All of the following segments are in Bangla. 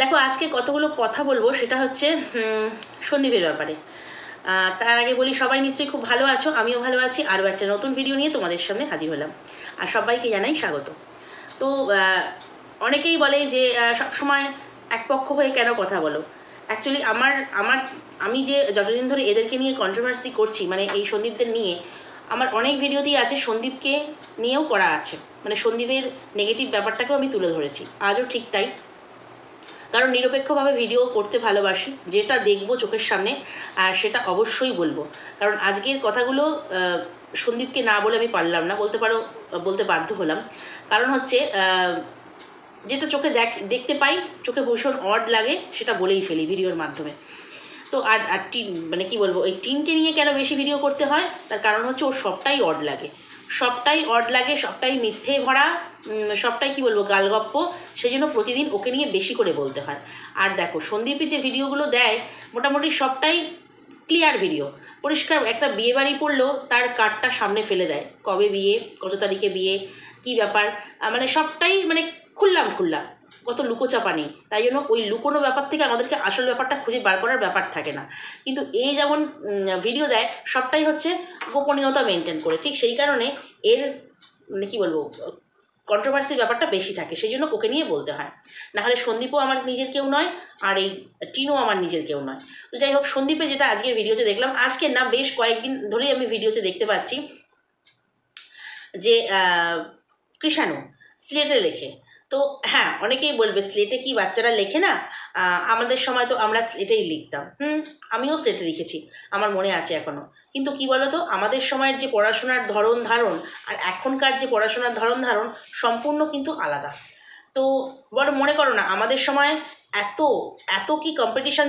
দেখো আজকে কতগুলো কথা বলবো, সেটা হচ্ছে সন্দীপের ব্যাপারে। তার আগে বলি, সবাই নিশ্চয়ই খুব ভালো আছো, আমিও ভালো আছি। আরও একটা নতুন ভিডিও নিয়ে তোমাদের সামনে হাজির হলাম, আর সবাইকে জানাই স্বাগত। তো অনেকেই বলে যে সবসময় এক পক্ষ হয়ে কেন কথা বলো। অ্যাকচুয়ালি আমি যে যতদিন ধরে এদেরকে নিয়ে কন্ট্রোভার্সি করছি, মানে এই সন্দীপদের নিয়ে, আমার অনেক ভিডিওতেই আছে সন্দীপকে নিয়েও করা আছে, মানে সন্দীপের নেগেটিভ ব্যাপারটাকেও আমি তুলে ধরেছি। আজও ঠিক তাই, কারণ নিরপেক্ষভাবে ভিডিও করতে ভালোবাসি। যেটা দেখবো চোখের সামনে আর সেটা অবশ্যই বলবো। কারণ আজকের কথাগুলো সন্দীপকে না বলে আমি পারলাম না, বলতে বাধ্য হলাম। কারণ হচ্ছে যেটা চোখে দেখতে পাই, চোখে ভীষণ অড লাগে, সেটা বলেই ফেলি ভিডিওর মাধ্যমে। তো আর আর টিন, মানে কি বলবো, ওই টিনকে নিয়ে কেন বেশি ভিডিও করতে হয়, তার কারণ হচ্ছে ওর সবটাই অড লাগে, সবটাই মিথ্যে ভরা, সবটাই কি বলবো গালগপ্প। সেই জন্য প্রতিদিন ওকে নিয়ে বেশি করে বলতে হয়। আর দেখো সন্দীপী যে ভিডিওগুলো দেয়, মোটামুটি সবটাই ক্লিয়ার ভিডিও, পরিষ্কার। একটা বিয়ে বাড়ি পড়লেও তার কার্ডটা সামনে ফেলে দেয়, কবে বিয়ে, কত তারিখে বিয়ে, কী ব্যাপার, মানে সবটাই মানে খুললাম, কত লুকোচাপা নেই। তাই জন্য ওই লুকোনো ব্যাপার থেকে আমাদেরকে আসল ব্যাপারটা খুঁজে বার করার ব্যাপার থাকে না। কিন্তু এই যেমন ভিডিও দেয়, সবটাই হচ্ছে গোপনীয়তা মেনটেন করে, ঠিক সেই কারণে এর মানে কী বলবো কন্ট্রোভার্সির ব্যাপারটা বেশি থাকে। সেই জন্য ওকে নিয়ে বলতে হয়, নাহলে সন্দীপও আমার নিজের কেউ নয়, আর এই টিনও আমার নিজের কেউ নয়। তো যাই হোক, সন্দীপে যেটা আজকের ভিডিওতে দেখলাম, আজকে না বেশ কয়েকদিন ধরেই আমি ভিডিওতে দেখতে পাচ্ছি যে কৃষাণু স্লেটে লেখে। তো হ্যাঁ, অনেকেই বলবে স্লেটে কি বাচ্চারা লেখে না, আমাদের সময় তো আমরা স্লেটেই লিখতাম। আমিও স্লেটে লিখেছি, আমার মনে আছে এখনও। কিন্তু কি বলতো, আমাদের সময়ের যে পড়াশোনার ধরন ধারণ আর এখনকার যে পড়াশোনার ধরন ধারণ সম্পূর্ণ কিন্তু আলাদা। তো বড় মনে করো না, আমাদের সময় এত এত কি কম্পিটিশান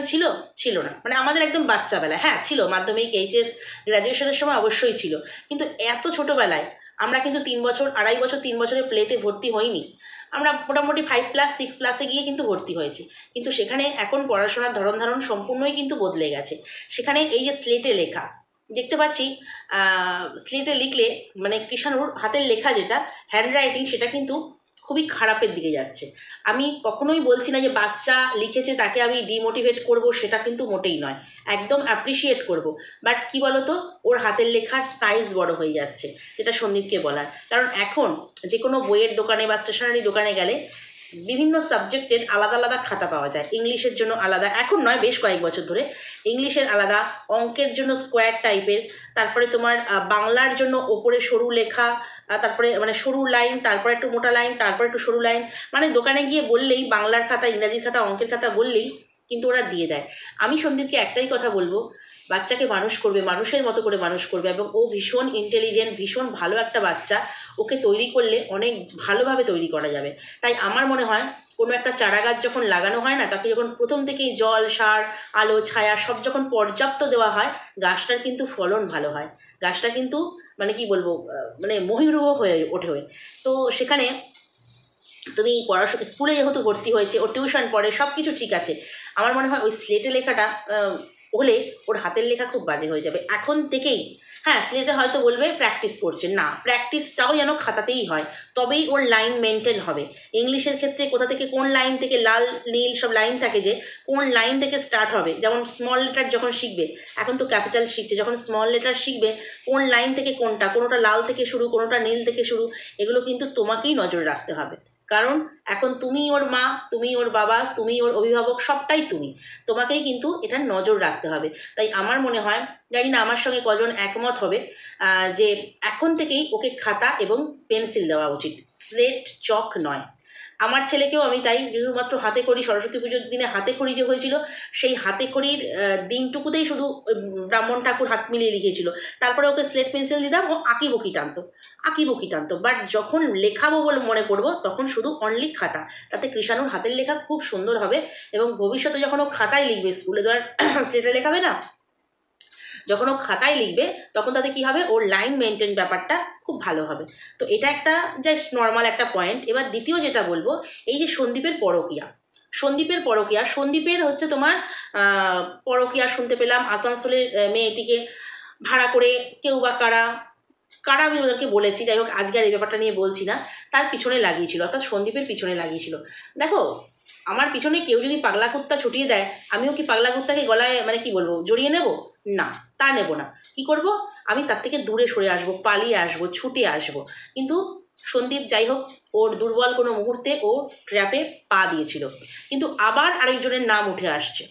ছিল না, মানে আমাদের একদম বাচ্চাবেলায় হ্যাঁ ছিল, মাধ্যমিক এইচএস গ্র্যাজুয়েশনের সময় অবশ্যই ছিল, কিন্তু এত ছোটোবেলায় আমরা কিন্তু 3 বছর 2.5 বছর 3 বছরের প্লেতে ভর্তি হইনি। আমরা মোটামুটি 5+6 গিয়ে কিন্তু ভর্তি হয়েছি। কিন্তু সেখানে এখন পড়াশোনার ধরন ধারণ সম্পূর্ণই কিন্তু বদলে গেছে। সেখানে এই যে স্লেটে লেখা দেখতে পাচ্ছি, স্লেটে লিখলে মানে কৃষাণুর হাতের লেখা যেটা হ্যান্ডরাইটিং, সেটা কিন্তু খুবই খারাপের দিকে যাচ্ছে। আমি কখনোই বলছি না যে বাচ্চা লিখেছে তাকে আমি ডিমোটিভেট করব, সেটা কিন্তু মোটেই নয়, একদম অ্যাপ্রিসিয়েট করব। বাট কি বলতো, ওর হাতের লেখার সাইজ বড় হয়ে যাচ্ছে, যেটা সন্দীপকে বলার। কারণ এখন যে কোনো বইয়ের দোকানে বা স্টেশনারি দোকানে গেলে বিভিন্ন সাবজেক্টের আলাদা আলাদা খাতা পাওয়া যায়। ইংলিশের জন্য আলাদা, এখন নয় বেশ কয়েক বছর ধরে ইংলিশের আলাদা, অঙ্কের জন্য স্কোয়ার টাইপের, তারপরে তোমার বাংলার জন্য ওপরে সরু লেখা, তারপরে মানে সরু লাইন, তারপরে একটু মোটা লাইন, তারপরে একটু সরু লাইন। মানে দোকানে গিয়ে বললেই বাংলার খাতা, ইংরাজির খাতা, অঙ্কের খাতা বললেই কিন্তু ওরা দিয়ে দেয়। আমি সন্দীপকে একটাই কথা বলবো, বাচ্চাকে মানুষ করবে, মানুষের মতো করে মানুষ করবে, এবং ও ভীষণ ইন্টেলিজেন্ট, ভীষণ ভালো একটা বাচ্চা। ওকে তৈরি করলে অনেক ভালোভাবে তৈরি করা যাবে। তাই আমার মনে হয় কোনো একটা চারা গাছ যখন লাগানো হয় না, তাকে যখন প্রথম থেকেই জল, সার, আলো, ছায়া সব যখন পর্যাপ্ত দেওয়া হয়, গাছটার কিন্তু ফলন ভালো হয়। গাছটা কিন্তু মানে কি বলবো, মানে মহিরুহ হয়ে ওঠে। তো সেখানে তুমি স্কুলে যেহেতু ভর্তি হয়েছে, ও টিউশন পড়ে, সব কিছু ঠিক আছে। আমার মনে হয় ওই স্লেটে লেখাটা হলে ওর হাতের লেখা খুব বাজে হয়ে যাবে এখন থেকেই। হ্যাঁ, স্লেটে হয়তো বলবে প্র্যাকটিস করছে, না, প্র্যাকটিসটাও যেন খাতাতেই হয়, তবেই ওর লাইন মেনটেন হবে। ইংলিশের ক্ষেত্রে কোথা থেকে কোন লাইন থেকে, লাল নীল সব লাইন থাকে, যে কোন লাইন থেকে স্টার্ট হবে। যেমন স্মল লেটার যখন শিখবে, এখন তো ক্যাপিটাল শিখছে, যখন স্মল লেটার শিখবে কোন লাইন থেকে কোনটা, কোনোটা লাল থেকে শুরু, কোনোটা নীল থেকে শুরু, এগুলো কিন্তু তোমাকেই নজর রাখতে হবে। কারণ এখন তুমি ওর মা, তুমি ওর বাবা, তুমি ওর অভিভাবক, সবটাই তুমি, তোমাকেই কিন্তু এটা নজর রাখতে হবে। তাই আমার মনে হয়, জানি না আমার সঙ্গে কজন একমত হবে, যে এখন থেকেই ওকে খাতা এবং পেন্সিল দেওয়া উচিত, স্লেট চক নয়। আমার ছেলেকেও আমি তাই, শুধুমাত্র হাতে খড়ি, সরস্বতী পুজোর দিনে হাতে খড়ি যে হয়েছিল, সেই হাতে খড়ির দিনটুকুতেই শুধু ব্রাহ্মণ ঠাকুর হাত মিলিয়ে লিখেছিল। তারপরে ওকে স্লেট পেন্সিল দিতাম, ও আঁকিবুকি টানতো। বাট যখন লেখাবো বলে মনে করবো, তখন শুধু অনলি খাতা। তাতে কৃষাণুর হাতের লেখা খুব সুন্দর হবে, এবং ভবিষ্যতে যখন ও খাতায় লিখবে, স্কুলে তো আর স্লেটে লেখাবে না, যখন ও খাতায় লিখবে তখন তাতে কী হবে, ওর লাইন মেনটেন ব্যাপারটা খুব ভালো হবে। তো এটা একটা জাস্ট নর্মাল একটা পয়েন্ট। এবার দ্বিতীয় যেটা বলবো, এই যে সন্দীপের পরকীয়া, সন্দীপের হচ্ছে তোমার পরকীয়া শুনতে পেলাম, আসানসোলের মেয়েটিকে ভাড়া করে, কেউ বা কারা আমি ওদেরকে বলেছি, যাই হোক আজকে আর এই ব্যাপারটা নিয়ে বলছি না, তার পিছনে লাগিয়েছিল, অর্থাৎ সন্দীপের পিছনে লাগিয়েছিল। দেখো আমার পিছনে কেউ যদি পাগলা কুত্তা ছুটিয়ে দেয়, আমিও কি পাগলা কুত্তাকে গলায় মানে কি বলবো জড়িয়ে নেব? না, তা নেব না। কি করব? আমি তার থেকে দূরে সরে আসবো, পালিয়ে আসবো, ছুটে আসবো। কিন্তু সন্দীপ যাই হোক, ওর দুর্বল কোনো মুহূর্তে ও ট্র্যাপে পা দিয়েছিল। কিন্তু আবার আরেকজনের নাম উঠে আসছে,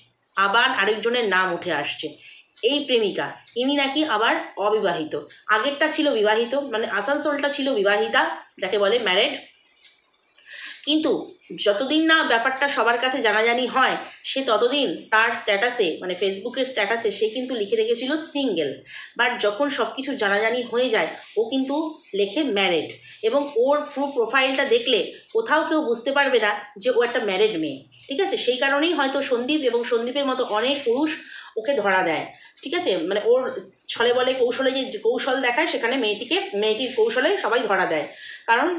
আবার আরেকজনের নাম উঠে আসছে। এই প্রেমিকা, ইনি নাকি আবার অবিবাহিত। আগেরটা ছিল বিবাহিত, মানে আসানসোলটা ছিল বিবাহিতা, যাকে বলে ম্যারেড। কিন্তু যতদিন না ব্যাপারটা সবার কাছে জানাজানি হয়, সে ততদিন তার স্ট্যাটাসে, মানে ফেসবুকের স্ট্যাটাসে সে কিন্তু লিখে রেখেছিল সিঙ্গেল। বাট যখন সব কিছু জানাজানি হয়ে যায়, ও কিন্তু লেখে ম্যারেড। এবং ওর পুরো প্রোফাইলটা দেখলে কোথাও কেউ বুঝতে পারবে না যে ও একটা ম্যারেড মেয়ে। ঠিক আছে, সেই কারণেই হয়তো সন্দীপ এবং সন্দীপের মতো অনেক পুরুষ ওকে ধরা দেয়। ঠিক আছে, মানে ওর ছলে বলে কৌশলে যে কৌশল দেখায়, সেখানে মেয়েটির কৌশলে সবাই ধরা দেয়। কারণ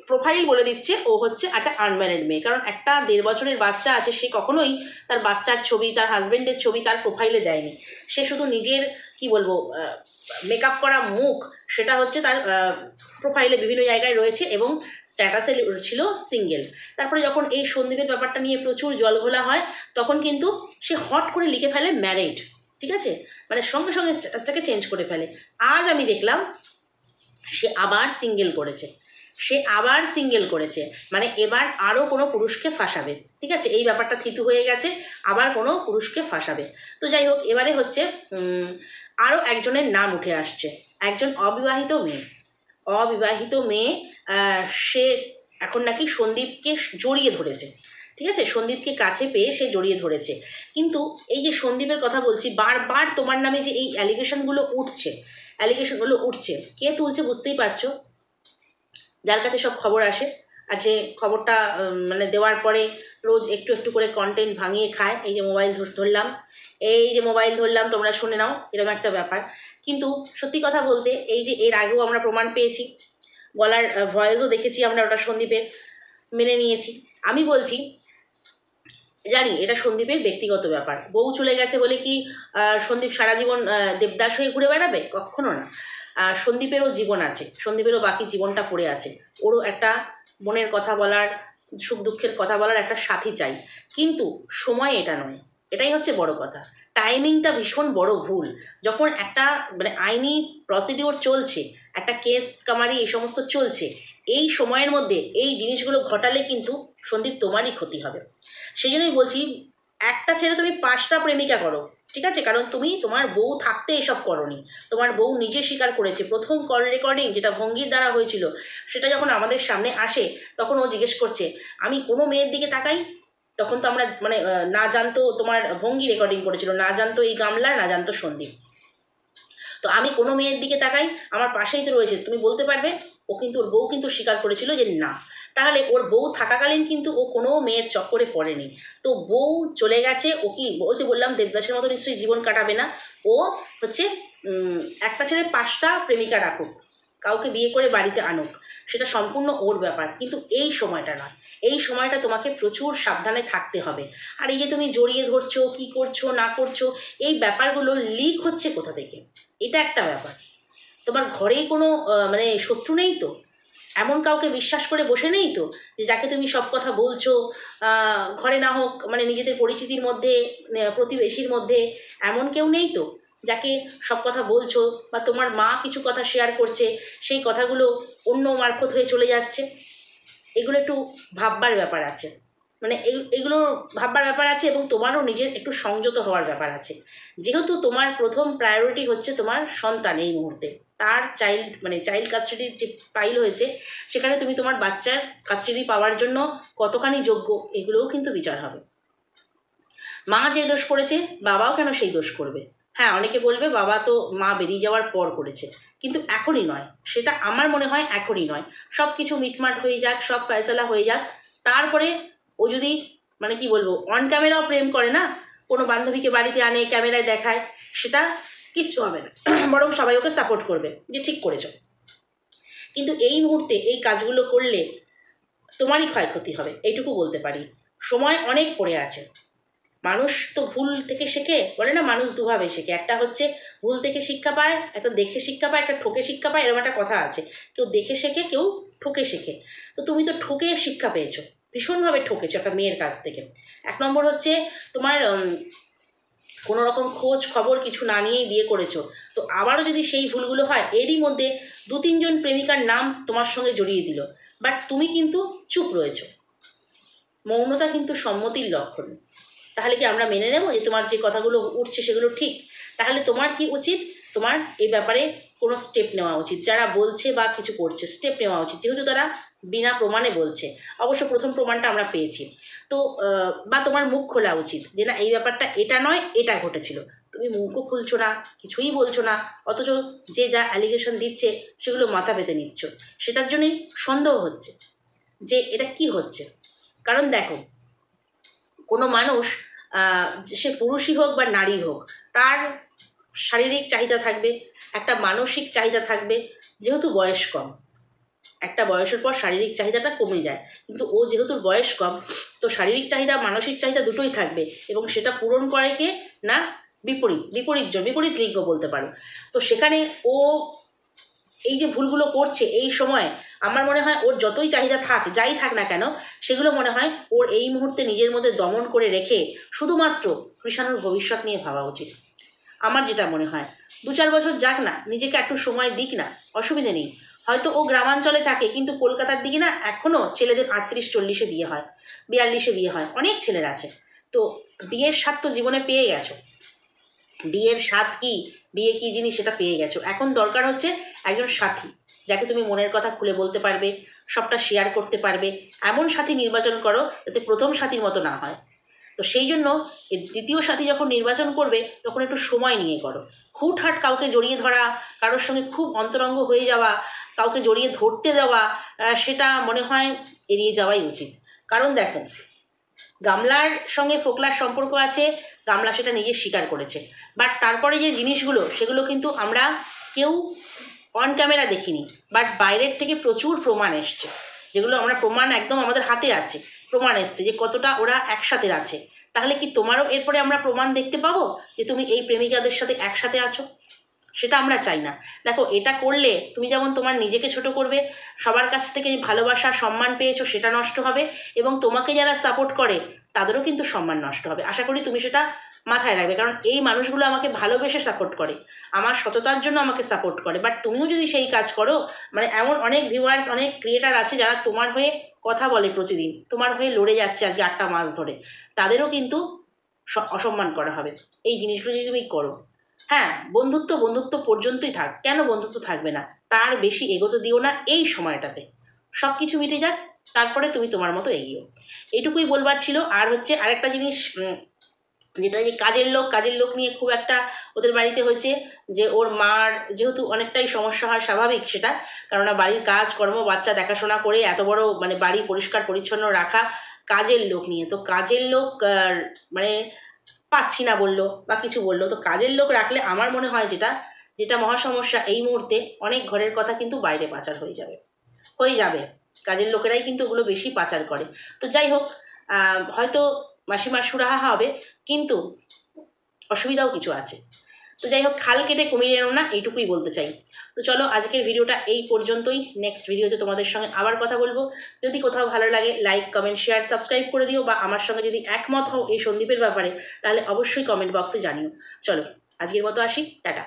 প্রোফাইল বলে দিচ্ছে ও হচ্ছে একটা আনম্যারিড মেয়ে। কারণ একটা 1.5 বছরের বাচ্চা আছে, সে কখনোই তার বাচ্চার ছবি, তার হাজব্যান্ডের ছবি তার প্রোফাইলে দেয়নি। সে শুধু নিজের কি বলবো মেকআপ করা মুখ, সেটা হচ্ছে তার প্রোফাইলে বিভিন্ন জায়গায় রয়েছে, এবং স্ট্যাটাসে ছিল সিঙ্গেল। তারপরে যখন এই সন্দীপের ব্যাপারটা নিয়ে প্রচুর জলঘোলা হয়, তখন কিন্তু সে হট করে লিখে ফেলে ম্যারিড। ঠিক আছে, মানে সঙ্গে সঙ্গে স্ট্যাটাসটাকে চেঞ্জ করে ফেলে। আজ আমি দেখলাম সে আবার সিঙ্গেল করেছে, সে আবার সিঙ্গেল করেছে, মানে এবার আরও কোনো পুরুষকে ফাঁসাবে। ঠিক আছে, এই ব্যাপারটা থিতু হয়ে গেছে, আবার কোনো পুরুষকে ফাঁসাবে। তো যাই হোক, এবারে হচ্ছে আরও একজনের নাম উঠে আসছে, একজন অবিবাহিত মেয়ে। অবিবাহিত মেয়ে, সে এখন নাকি সন্দীপকে জড়িয়ে ধরেছে। ঠিক আছে, সন্দীপকে কাছে পেয়ে সে জড়িয়ে ধরেছে। কিন্তু এই যে সন্দীপের কথা বলছি, বারবার তোমার নামে যে এই অ্যালিগেশনগুলো উঠছে, কে তুলছে বুঝতেই পারছো? যার কাছে সব খবর আসে, আর যে খবরটা মানে দেওয়ার পরে রোজ একটু একটু করে কন্টেন্ট ভাঙিয়ে খায়। এই যে মোবাইল ধরলাম, তোমরা শুনে নাও, এরকম একটা ব্যাপার। কিন্তু সত্যি কথা বলতে, এই যে এর আগেও আমরা প্রমাণ পেয়েছি, গলার ভয়েসও দেখেছি আমরা, ওটা সন্দীপের, মেনে নিয়েছি। আমি বলছি, জানি এটা সন্দীপের ব্যক্তিগত ব্যাপার। বউ চলে গেছে বলে কি সন্দীপ সারা জীবন দেবদাস হয়ে ঘুরে বেড়াবে? কখনো না। সন্দীপেরও জীবন আছে, সন্দীপেরও বাকি জীবনটা পড়ে আছে। ওরও একটা মনের কথা বলার, সুখ দুঃখের কথা বলার একটা সাথী চাই। কিন্তু সময় এটা নয়, এটাই হচ্ছে বড় কথা। টাইমিংটা ভীষণ বড় ভুল। যখন একটা মানে আইনি প্রসিডিওর চলছে, একটা কেস কামারি এই সমস্ত চলছে, এই সময়ের মধ্যে এই জিনিসগুলো ঘটালে কিন্তু সন্দীপ তোমারই ক্ষতি হবে। সেই জন্যই বলছি, একটা ছেড়ে তুমি 5টা প্রেমিকা করো। ঠিক আছে, কারণ তুমি তোমার বউ থাকতে এসব করনি। তোমার বউ নিজে স্বীকার করেছে। প্রথম কল রেকর্ডিং যেটা ভঙ্গির দ্বারা হয়েছিল, সেটা যখন আমাদের সামনে আসে, তখন ও জিজ্ঞেস করছে আমি কোনো মেয়ের দিকে তাকাই? তখন তো আমরা মানে না জানতো তোমার ভঙ্গি রেকর্ডিং করেছিল, না জানতো এই গামলা, না জানতো সন্দীপ। তো আমি কোনো মেয়ের দিকে তাকাই, আমার পাশেই তো রয়েছে, তুমি বলতে পারবে? ও কিন্তু, ওর বউ কিন্তু স্বীকার করেছিল যে না। তাহলে ওর বউ থাকাকালীন কিন্তু ও কোনো মেয়ের চক্করে পড়েনি। তো বউ চলে গেছে, ও কি ওই যে বললাম দেবদাসের মতো নিশ্চয়ই জীবন কাটাবে না। ও হচ্ছে একটা ছেলে 5টা প্রেমিকা রাখুক, কাউকে বিয়ে করে বাড়িতে আনুক, সেটা সম্পূর্ণ ওর ব্যাপার। কিন্তু এই সময়টা নয়, এই সময়টা তোমাকে প্রচুর সাবধানে থাকতে হবে। আর এই যে তুমি জড়িয়ে ধরছো, কি করছো না করছো, এই ব্যাপারগুলো লিক হচ্ছে কোথা থেকে, এটা একটা ব্যাপার। তোমার ঘরেই কোনো মানে শত্রু নেই তো? এমন কাউকে বিশ্বাস করে বসে নেই তো, যে যাকে তুমি সব কথা বলছো? ঘরে না হোক মানে নিজেদের পরিচিতির মধ্যে, প্রতিবেশীর মধ্যে এমন কেউ নেই তো যাকে সব কথা বলছো? বা তোমার মা কিছু কথা শেয়ার করছে, সেই কথাগুলো অন্য মারফত হয়ে চলে যাচ্ছে। এগুলো একটু ভাববার ব্যাপার আছে, মানে এগুলো ভাববার ব্যাপার আছে। এবং তোমারও নিজের একটু সংযত হওয়ার ব্যাপার আছে। যেহেতু তোমার প্রথম প্রায়োরিটি হচ্ছে তোমার সন্তান এই মুহূর্তে, তার চাইল্ড কাস্টাডির যে ফাইল হয়েছে, সেখানে তুমি তোমার বাচ্চার কাস্টাডি পাওয়ার জন্য কতখানি যোগ্য, এগুলোও কিন্তু বিচার হবে। মা যে দোষ করেছে, বাবাও কেন সেই দোষ করবে? হ্যাঁ, অনেকে বলবে বাবা তো মা বেরিয়ে যাওয়ার পর করেছে, কিন্তু এখনই নয়। সেটা আমার মনে হয় এখনই নয়। সব কিছু মিটমাট হয়ে যাক, সব ফয়সালা হয়ে যাক, তারপরে ও যদি মানে কি বলবো অন ক্যামেরাও প্রেম করে না, কোনো বান্ধবীকে বাড়িতে আনে, ক্যামেরায় দেখায়, সেটা কিচ্ছু হবে না। বরং সবাই ওকে সাপোর্ট করবে যে ঠিক করেছো। কিন্তু এই মুহূর্তে এই কাজগুলো করলে তোমারই ক্ষয়ক্ষতি হবে, এইটুকু বলতে পারি। সময় অনেক পড়ে আছে। মানুষ তো ভুল থেকে শেখে, বলে না মানুষ দুভাবে শেখে, একটা হচ্ছে ভুল থেকে শিক্ষা পায়, একটা দেখে শিক্ষা পায়, একটা ঠকে শিক্ষা পায়, এরকম একটা কথা আছে। কেউ দেখে শেখে, কেউ ঠকে শেখে। তো তুমি তো ঠকে শিক্ষা পেয়েছো, ভীষণভাবে ঠকেছো একটা মেয়ের কাছ থেকে। 1 নম্বর হচ্ছে তোমার কোনো রকম খোঁজ খবর কিছু না নিয়েই বিয়ে করেছো। তো আবারও যদি সেই ভুলগুলো হয়, এরই মধ্যে 2-3 জন প্রেমিকার নাম তোমার সঙ্গে জড়িয়ে দিল, বাট তুমি কিন্তু চুপ রয়েছো। মৌনতা কিন্তু সম্মতির লক্ষণ। তাহলে কি আমরা মেনে নেব যে তোমার যে কথাগুলো উঠছে সেগুলো ঠিক? তাহলে তোমার কি উচিত? তোমার এই ব্যাপারে কোনো স্টেপ নেওয়া উচিত। যারা বলছে বা কিছু করছে, স্টেপ নেওয়া উচিত, যেহেতু তারা বিনা প্রমাণে বলছে। অবশ্য প্রথম প্রমাণটা আমরা পেয়েছি। তো বা তোমার মুখ খোলা উচিত যে না, এই ব্যাপারটা এটা নয়, এটা ঘটেছিল। তুমি মুখও খুলছো না, কিছুই বলছো না, অথচ যে যা অ্যালিগেশন দিচ্ছে সেগুলো মাথা পেতে নিচ্ছ। সেটার জন্যই সন্দেহ হচ্ছে যে এটা কি হচ্ছে। কারণ দেখো, কোনো মানুষ সে পুরুষই হোক বা নারী হোক, তার শারীরিক চাহিদা থাকবে, একটা মানসিক চাহিদা থাকবে। যেহেতু বয়স কম, একটা বয়সের পর শারীরিক চাহিদাটা কমে যায়, কিন্তু ও যেহেতু বয়স কম, তো শারীরিক চাহিদা মানসিক চাহিদা দুটোই থাকবে। এবং সেটা পূরণ করে কে না, বিপরীত লিঙ্গ বলতে পারো। তো সেখানে ও এই যে ভুলগুলো করছে এই সময়, আমার মনে হয় ওর যতই চাহিদা থাক, যাই থাক না কেন, সেগুলো মনে হয় ওর এই মুহূর্তে নিজের মধ্যে দমন করে রেখে শুধুমাত্র কৃষাণুর ভবিষ্যৎ নিয়ে ভাবা উচিত। আমার যেটা মনে হয় 2-4 বছর যাক না, নিজেকে একটু সময় দিক না, অসুবিধে নেই। হয়তো ও গ্রামাঞ্চলে থাকে, কিন্তু কলকাতার দিকে না এখনও ছেলেদের 38-40-এ বিয়ে হয়, 42-এ বিয়ে হয়, অনেক ছেলের আছে। তো বিয়ের স্বাদ তো জীবনে পেয়ে গেছো। বিয়ের স্বাদ কি, বিয়ে কি জিনিস সেটা পেয়ে গেছো। এখন দরকার হচ্ছে একজন সাথী, যাকে তুমি মনের কথা খুলে বলতে পারবে, সবটা শেয়ার করতে পারবে। এমন সাথী নির্বাচন করো যাতে প্রথম সাথীর মতো না হয়। তো সেই জন্য দ্বিতীয় সাথী যখন নির্বাচন করবে, তখন একটু সময় নিয়ে করো। হুটহাট কাউকে জড়িয়ে ধরা, কারোর সঙ্গে খুব অন্তরঙ্গ হয়ে যাওয়া, কাউকে জড়িয়ে ধরতে দেওয়া, সেটা মনে হয় এড়িয়ে যাওয়াই উচিত। কারণ দেখো, গামলার সঙ্গে ফোকলার সম্পর্ক আছে, গামলা সেটা নিজে স্বীকার করেছে। বাট তারপরে যে জিনিসগুলো, সেগুলো কিন্তু আমরা কেউ অন ক্যামেরা দেখিনি, বাট বাইরের থেকে প্রচুর প্রমাণ এসছে, যেগুলো আমরা প্রমাণ একদম আমাদের হাতে আছে। প্রমাণ এসছে যে কতটা ওরা একসাথে আছে। তাহলে কি তোমারও এরপরে আমরা প্রমাণ দেখতে পাবো যে তুমি এই প্রেমিকাদের সাথে একসাথে আছো? সেটা আমরা চাই না। দেখো, এটা করলে তুমি যেমন তোমার নিজেকে ছোট করবে, সবার কাছ থেকে ভালোবাসা সম্মান পেয়েছো সেটা নষ্ট হবে, এবং তোমাকে যারা সাপোর্ট করে তাদেরও কিন্তু সম্মান নষ্ট হবে। আশা করি তুমি সেটা মাথায় রাখবে। কারণ এই মানুষগুলো আমাকে ভালোবেসে সাপোর্ট করে, আমার সততার জন্য আমাকে সাপোর্ট করে। বাট তুমিও যদি সেই কাজ করো, মানে এমন অনেক ভিউয়ার্স, অনেক ক্রিয়েটার আছে যারা তোমার হয়ে কথা বলে, প্রতিদিন তোমার হয়ে লড়ে যাচ্ছে আজকে 8টা মাস ধরে, তাদেরও কিন্তু অসম্মান করা হবে এই জিনিসগুলো যদি তুমি করো। হ্যাঁ, বন্ধুত্ব পর্যন্তই থাক, কেন বন্ধুত্ব থাকবে না, তার বেশি এগোতে দিও না এই সময়টাতে। সব কিছু মিটে যাক, তারপরে তুমি তোমার মতো এগিও। এইটুকুই বলবার ছিল। আর হচ্ছে আরেকটা জিনিস, যেটা যে কাজের লোক নিয়ে খুব একটা ওদের বাড়িতে হয়েছে, যে ওর মার যেহেতু অনেকটাই সমস্যা হয়, স্বাভাবিক সেটা, কেননা বাড়ির কাজকর্ম, বাচ্চা দেখাশোনা করে এত বড় মানে বাড়ি পরিষ্কার পরিচ্ছন্ন রাখা, কাজের লোক নিয়ে। তো কাজের লোক মানে পাচ্ছি না বললো বা কিছু বললো, তো কাজের লোক রাখলে আমার মনে হয় যেটা মহা সমস্যা এই মুহূর্তে, অনেক ঘরের কথা কিন্তু বাইরে পাচার হয়ে যাবে। কাজের লোকেরাই কিন্তু ওগুলো বেশি পাচার করে। তো যাই হোক, হয়তো মাসিমার সুরাহা হবে, কিন্তু অসুবিধাও কিছু আছে। তো যাই হোক, খাল কেটে কুমির এনো না, এইটুকুই বলতে চাই। তো চলো, আজকের ভিডিওটা এই পর্যন্তই। নেক্সট ভিডিওতে তোমাদের সঙ্গে আবার কথা বলবো। যদি কোথাও ভালো লাগে, লাইক, কমেন্ট, শেয়ার, সাবস্ক্রাইব করে দিও। বা আমার সঙ্গে যদি একমত হও এই সন্দীপের ব্যাপারে, তাহলে অবশ্যই কমেন্ট বক্সে জানিও। চলো, আজকের মতো আসি, টাটা।